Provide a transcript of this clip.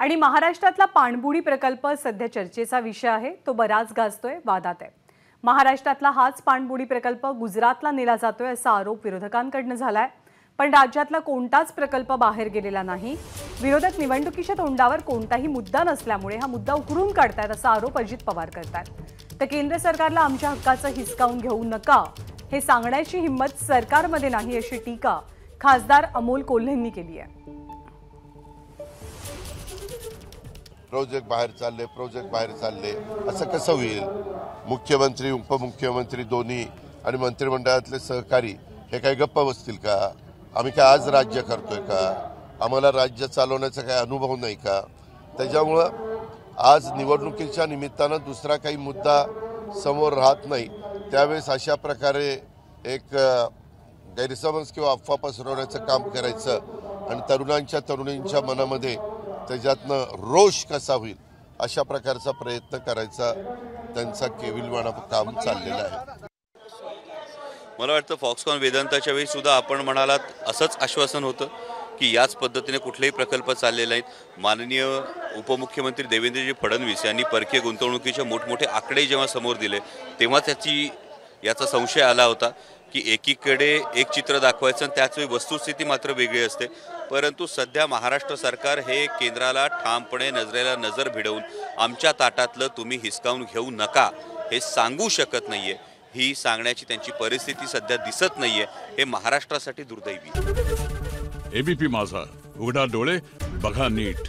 आणि महाराष्ट्रातला पाणबुडी प्रकल्प सध्या चर्चेचा विषय आहे। तो बराच गाजतोय, वादात आहे। महाराष्ट्रातला हाच पाणबुडी प्रकल्प गुजरातला नेला जातोय असा आरोप विरोधकांकडून झालाय। पण राज्यातला कोणताच प्रकल्प बाहेर गेलेला नाही। विरोधक निवडणुकीच्या तोंडावर कोणताही मुद्दा नसल्यामुळे हा मुद्दा उकरून काढतायत असा आरोप अजित पवार करतात। तर केंद्र सरकारला आमच्या हक्काचं हिसकावून घेऊ नका हे सांगण्याची हिम्मत सरकारमध्ये नाही अशी टीका खासदार अमोल कोल्हेंनी केली आहे। प्रोजेक्ट बाहेर चालले असं कसं होईल? मुख्यमंत्री उपमुख्यमंत्री दोन्ही आणि मंत्रिमंडळातले सहकारी हे काही गप्प बसतील का? आम्ही काय आज राज्य करतोय का? आम्हाला राज्य चालवण्याचा काही अनुभव नाही का? त्याच्यामुळं आज निवडणुकीच्या निमित्तानं दुसरा काही मुद्दा समोर राहत नाही, त्यावेळेस अशा प्रकारे एक गैरसमज किंवा अफवा पसरवण्याचं काम करायचं आणि तरुणींच्या मनामध्ये त्याच्यातनं रोष कसा होईल अशा प्रकारचा प्रयत्न करायचा त्यांचा केविलवाणा काम चाललेला आहे। मला वाटतं फॉक्सकॉन वेदांताच्या वेळी सुद्धा आपण म्हणालात असंच आश्वासन होतं की याच पद्धतीने कुठलेही प्रकल्प चाललेले नाहीत। माननीय उपमुख्यमंत्री देवेंद्रजी फडणवीस यांनी परकीय गुंतवणुकीचे मोठमोठे आकडे जेव्हा समोर दिले तेव्हा याचा संशय आला होता की एकीकडे एक चित्र दाखवायचं आणि त्याच वेळी वस्तुस्थिती मात्र वेगळी असते। परंतु सध्या महाराष्ट्र सरकार हे केंद्राला ठामपणे नजरेला नजर भिडवून आमच्या ताटातलं तुम्ही हिसकावून घेऊ नका हे सांगू शकत नाहीये। ही सांगण्याची त्यांची परिस्थिती सध्या दिसत नाहीये। हे महाराष्ट्रासाठी दुर्दैवी। एबीपी माझा, उघडा डोळे बघा नीट।